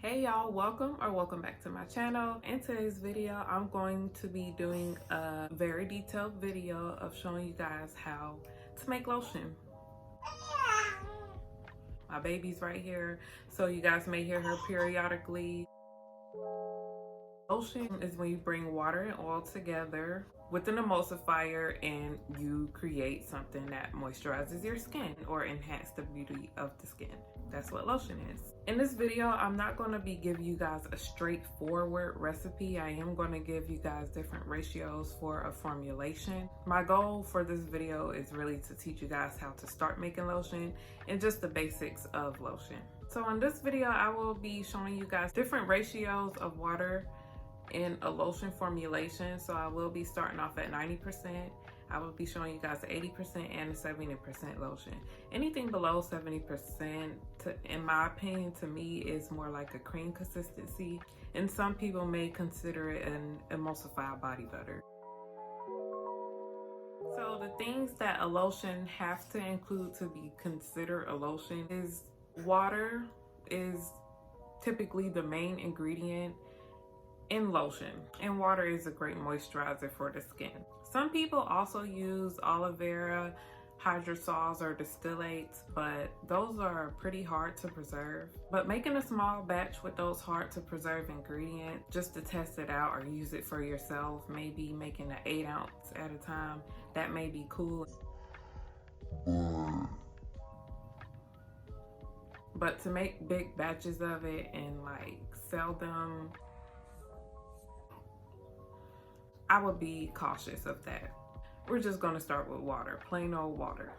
Hey y'all, welcome back to my channel. In today's video, I'm going to be doing a very detailed video of showing you guys how to make lotion. My baby's right here, so you guys may hear her periodically. Lotion is when you bring water and oil together with an emulsifier and you create something that moisturizes your skin or enhance the beauty of the skin. That's what lotion is. In this video, I'm not going to be giving you guys a straightforward recipe. I am going to give you guys different ratios for a formulation. My goal for this video is really to teach you guys how to start making lotion and just the basics of lotion. So in this video, I will be showing you guys different ratios of water in a lotion formulation. So I will be starting off at 90%. I will be showing you guys 80% and 70% lotion. Anything below 70%, in my opinion, to me is more like a cream consistency, and some people may consider it an emulsified body butter. So the things that a lotion has to include to be considered a lotion is water is typically the main ingredient in lotion, and water is a great moisturizer for the skin. Some people also use aloe vera, hydrosols, or distillates, but those are pretty hard to preserve. But making a small batch with those hard to preserve ingredients just to test it out or use it for yourself, maybe making an 8 ounce at a time, that may be cool. But to make big batches of it and like sell them, I would be cautious of that. We're just gonna start with water, plain old water.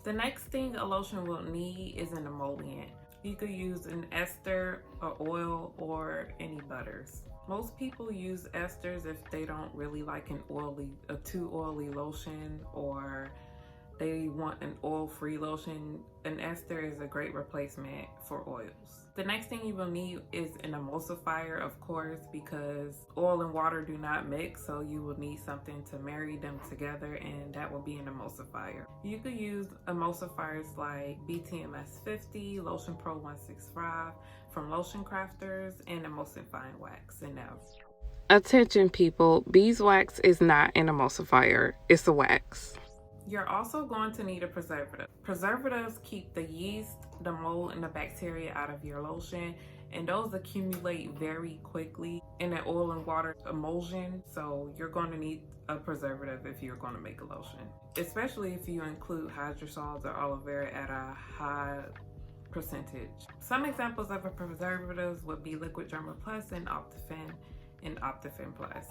The next thing a lotion will need is an emollient. You could use an ester, or oil, or any butters. Most people use esters if they don't really like a too oily lotion, or they want an oil-free lotion. An ester is a great replacement for oils. The next thing you will need is an emulsifier, of course, because oil and water do not mix, so you will need something to marry them together, and that will be an emulsifier. You could use emulsifiers like BTMS 50, Lotion Pro 165 from Lotion Crafters, and Emulsifying Wax. And now, attention people, beeswax is not an emulsifier, it's a wax. You're also going to need a preservative. Preservatives keep the yeast, the mold, and the bacteria out of your lotion, and those accumulate very quickly in an oil and water emulsion. So you're going to need a preservative if you're going to make a lotion, especially if you include hydrosols or aloe vera at a high percentage. Some examples of a preservatives would be Liquid Germa Plus and Optifin Plus.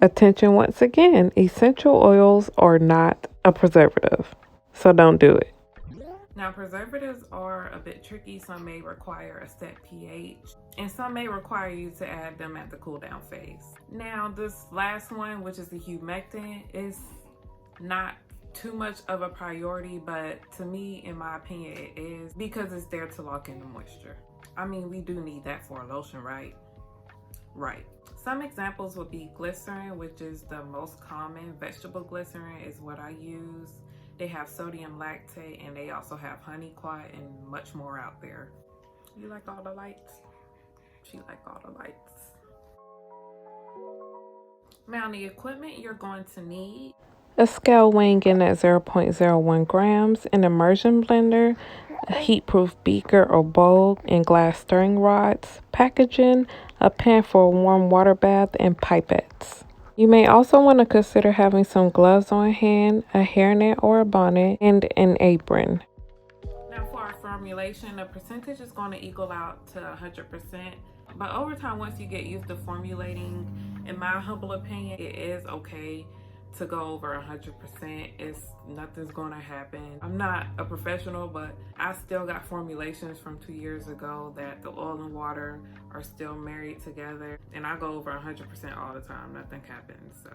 Attention once again, essential oils are not a preservative, so don't do it. Now, preservatives are a bit tricky. Some may require a set pH, and some may require you to add them at the cool down phase. Now, this last one, which is the humectant, is not too much of a priority, but to me, in my opinion, it is, because it's there to lock in the moisture. I mean, we do need that for a lotion, right? Right. Some examples would be glycerin, which is the most common. Vegetable glycerin is what I use. They have sodium lactate, and they also have honeyquat and much more out there. You like all the lights? She like all the lights. Now, the equipment you're going to need: a scale weighing in at 0.01 grams, an immersion blender, a heat-proof beaker or bowl, and glass stirring rods, packaging, a pan for a warm water bath, and pipettes. You may also want to consider having some gloves on hand, a hairnet or a bonnet, and an apron. Now for our formulation, the percentage is going to equal out to 100%. But over time, once you get used to formulating, in my humble opinion, it is okay to go over 100%. Nothing's gonna happen. I'm not a professional, but I still got formulations from 2 years ago that the oil and water are still married together, and I go over 100% all the time. Nothing happens. So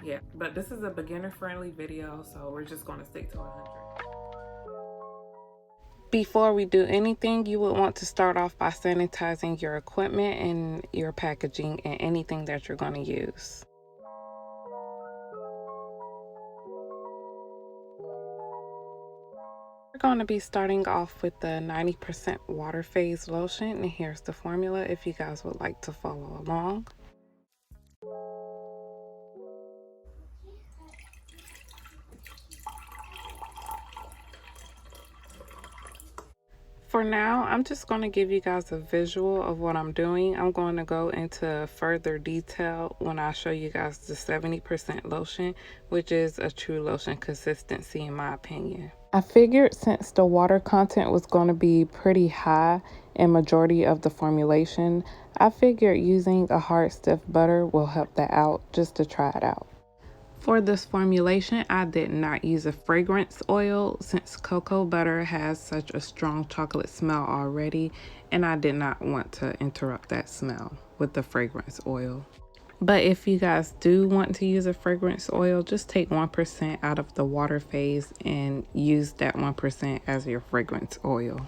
yeah, but this is a beginner friendly video, so we're just gonna stick to 100. Before we do anything, you would want to start off by sanitizing your equipment and your packaging and anything that you're going to use. We're going to be starting off with the 90% water phase lotion, and here's the formula if you guys would like to follow along. For now, I'm just going to give you guys a visual of what I'm doing. I'm going to go into further detail when I show you guys the 70% lotion, which is a true lotion consistency in my opinion. I figured since the water content was going to be pretty high in majority of the formulation, I figured using a hard stiff butter will help that out just to try it out. For this formulation, I did not use a fragrance oil since cocoa butter has such a strong chocolate smell already, and I did not want to interrupt that smell with the fragrance oil. But if you guys do want to use a fragrance oil, just take 1% out of the water phase and use that 1% as your fragrance oil.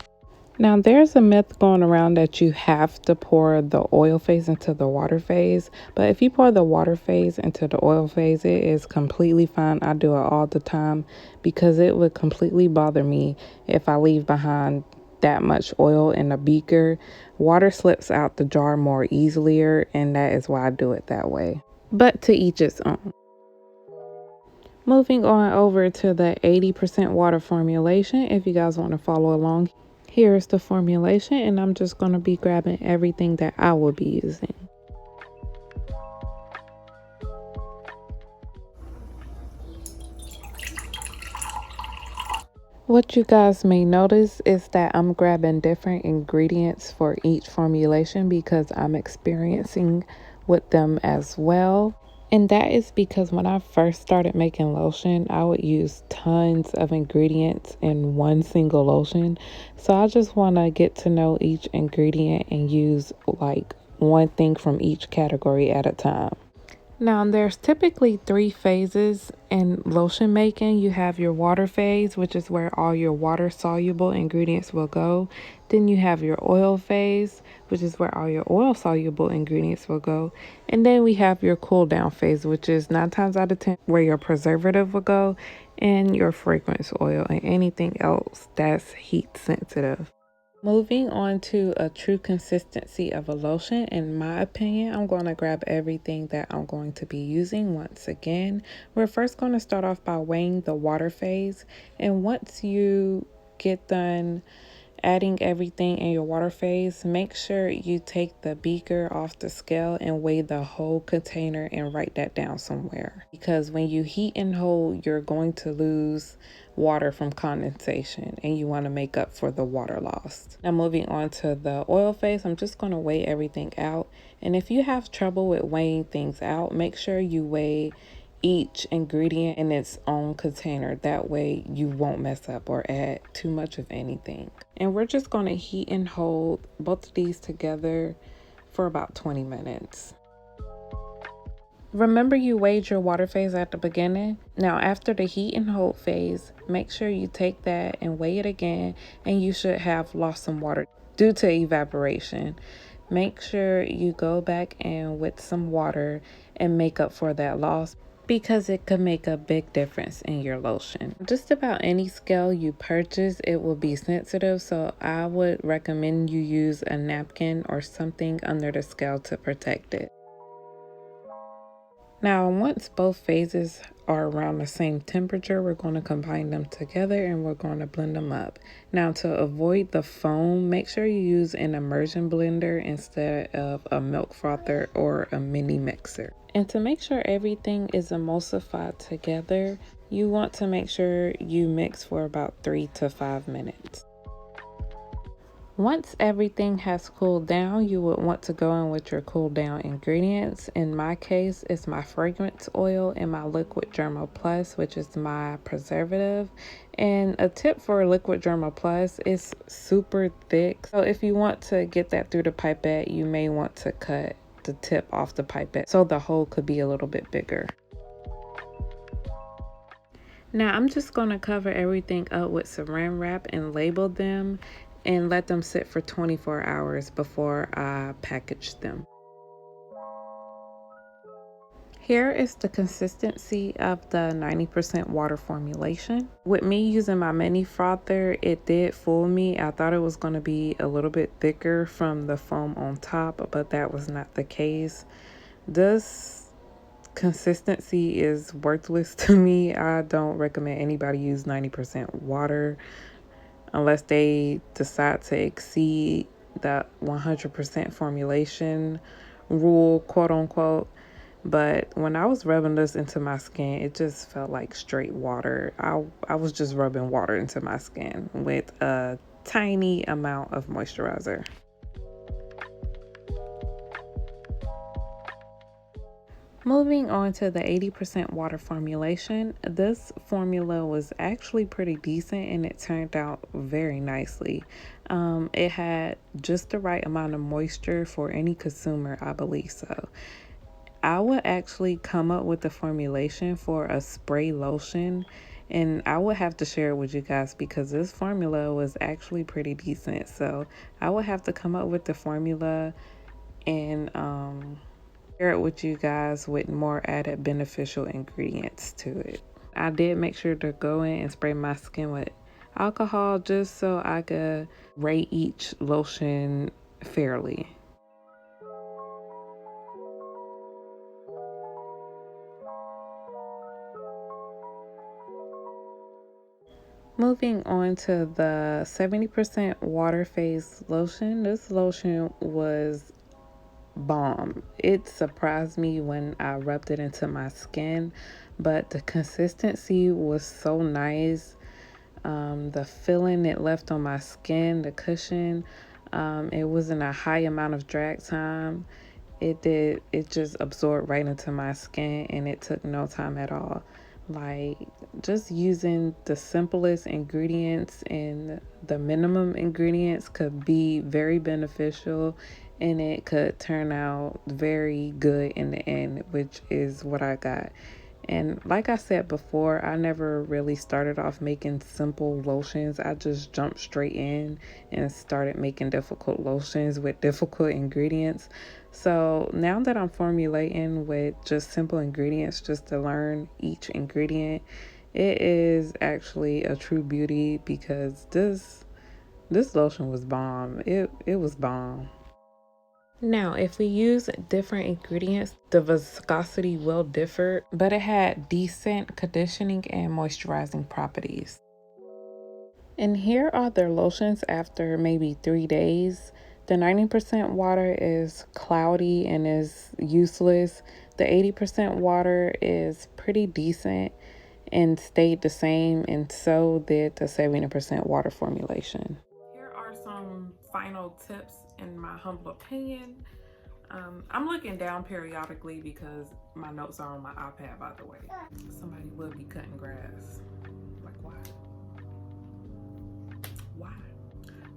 Now, there's a myth going around that you have to pour the oil phase into the water phase, but if you pour the water phase into the oil phase, it is completely fine. I do it all the time because it would completely bother me if I leave behind that much oil in a beaker. Water slips out the jar more easier, and that is why I do it that way. But to each its own. Moving on over to the 80% water formulation, if you guys want to follow along. Here's the formulation, and I'm just going to be grabbing everything that I will be using. What you guys may notice is that I'm grabbing different ingredients for each formulation because I'm experiencing with them as well. And that is because when I first started making lotion, I would use tons of ingredients in one single lotion. So I just want to get to know each ingredient and use like one thing from each category at a time. Now, there's typically 3 phases in lotion making. You have your water phase, which is where all your water soluble ingredients will go. Then you have your oil phase, which is where all your oil soluble ingredients will go. And then we have your cool down phase, which is 9 times out of 10 where your preservative will go, and your fragrance oil and anything else that's heat sensitive. Moving on to a true consistency of a lotion, in my opinion, I'm going to grab everything that I'm going to be using once again. We're first going to start off by weighing the water phase, and once you get done adding everything in your water phase, make sure you take the beaker off the scale and weigh the whole container and write that down somewhere, because when you heat and hold, you're going to lose water from condensation and you want to make up for the water lost. Now, moving on to the oil phase, I'm just going to weigh everything out, and if you have trouble with weighing things out, make sure you weigh each ingredient in its own container. That way you won't mess up or add too much of anything. And we're just going to heat and hold both of these together for about 20 minutes. Remember, you weighed your water phase at the beginning. Now, after the heat and hold phase, make sure you take that and weigh it again, and you should have lost some water due to evaporation. Make sure you go back in with some water and make up for that loss, because it could make a big difference in your lotion. Just about any scale you purchase, it will be sensitive, so I would recommend you use a napkin or something under the scale to protect it. Now, once both phases are around the same temperature, we're going to combine them together and we're going to blend them up. Now, to avoid the foam, make sure you use an immersion blender instead of a milk frother or a mini mixer. And to make sure everything is emulsified together, you want to make sure you mix for about 3 to 5 minutes. Once everything has cooled down, you would want to go in with your cool down ingredients. In my case, it's my fragrance oil and my Liquid Derma Plus, which is my preservative. And a tip for Liquid Derma Plus is super thick. So if you want to get that through the pipette, you may want to cut the tip off the pipette so the hole could be a little bit bigger. Now I'm just going to cover everything up with saran wrap and label them and let them sit for 24 hours before I package them. Here is the consistency of the 90% water formulation. With me using my mini frother, it did fool me. I thought it was going to be a little bit thicker from the foam on top, but that was not the case. This consistency is worthless to me. I don't recommend anybody use 90% water unless they decide to exceed the 100% formulation rule, quote unquote. But when I was rubbing this into my skin, it just felt like straight water. I was just rubbing water into my skin with a tiny amount of moisturizer. Moving on to the 80% water formulation, this formula was actually pretty decent and it turned out very nicely. It had just the right amount of moisture for any consumer, I believe so. I would actually come up with the formulation for a spray lotion, and I would have to share it with you guys because this formula was actually pretty decent. So I would have to come up with the formula and share it with you guys with more added beneficial ingredients to it. I did make sure to go in and spray my skin with alcohol just so I could rate each lotion fairly. Moving on to the 70% water phase lotion. This lotion was bomb. It surprised me when I rubbed it into my skin, but the consistency was so nice. The feeling it left on my skin, the cushion, it wasn't a high amount of drag time. It just absorbed right into my skin and it took no time at all. Like, just using the simplest ingredients and the minimum ingredients could be very beneficial, and it could turn out very good in the end, which is what I got. And like I said before, I never really started off making simple lotions. I just jumped straight in and started making difficult lotions with difficult ingredients. So now that I'm formulating with just simple ingredients just to learn each ingredient, it is actually a true beauty because this lotion was bomb. It was bomb. Now, if we use different ingredients, the viscosity will differ, but it had decent conditioning and moisturizing properties. And here are their lotions after maybe 3 days. The 90% water is cloudy and is useless. The 80% water is pretty decent and stayed the same, and so did the 70% water formulation. Here are some final tips in my humble opinion. I'm looking down periodically because my notes are on my iPad, by the way. Somebody will be cutting grass. Like, why? Why?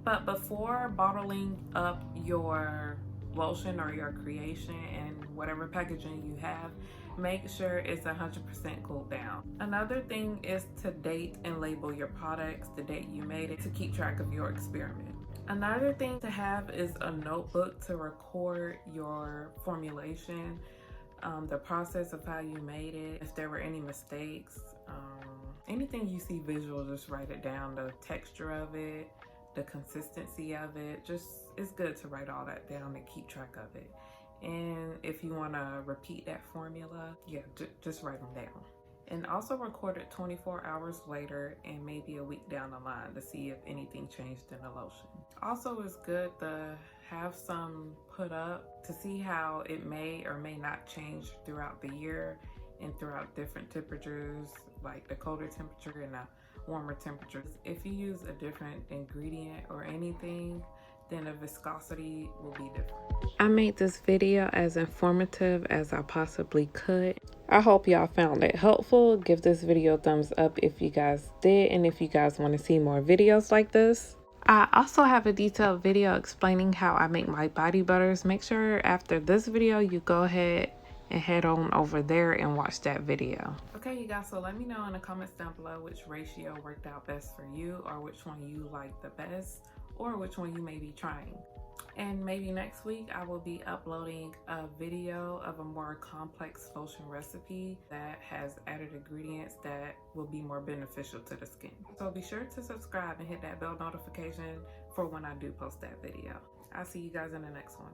But before bottling up your lotion or your creation and whatever packaging you have, make sure it's 100% cooled down. Another thing is to date and label your products, the date you made it, to keep track of your experiment. Another thing to have is a notebook to record your formulation, the process of how you made it, if there were any mistakes, anything you see visual, just write it down, the texture of it, the consistency of it. Just, it's good to write all that down and keep track of it. And if you want to repeat that formula, yeah, just write them down. And also record it 24 hours later and maybe a week down the line to see if anything changed in the lotion. Also, it's good to have some put up to see how it may or may not change throughout the year and throughout different temperatures, like the colder temperature and the warmer temperatures. If you use a different ingredient or anything, then the viscosity will be different. I made this video as informative as I possibly could. I hope y'all found it helpful. Give this video a thumbs up if you guys did, and if you guys want to see more videos like this. I also have a detailed video explaining how I make my body butters. Make sure after this video you go ahead and head on over there and watch that video. Okay, you guys, so let me know in the comments down below which ratio worked out best for you, or which one you like the best, or which one you may be trying. And maybe next week I will be uploading a video of a more complex lotion recipe that has added ingredients that will be more beneficial to the skin. So be sure to subscribe and hit that bell notification for when I do post that video. I'll see you guys in the next one.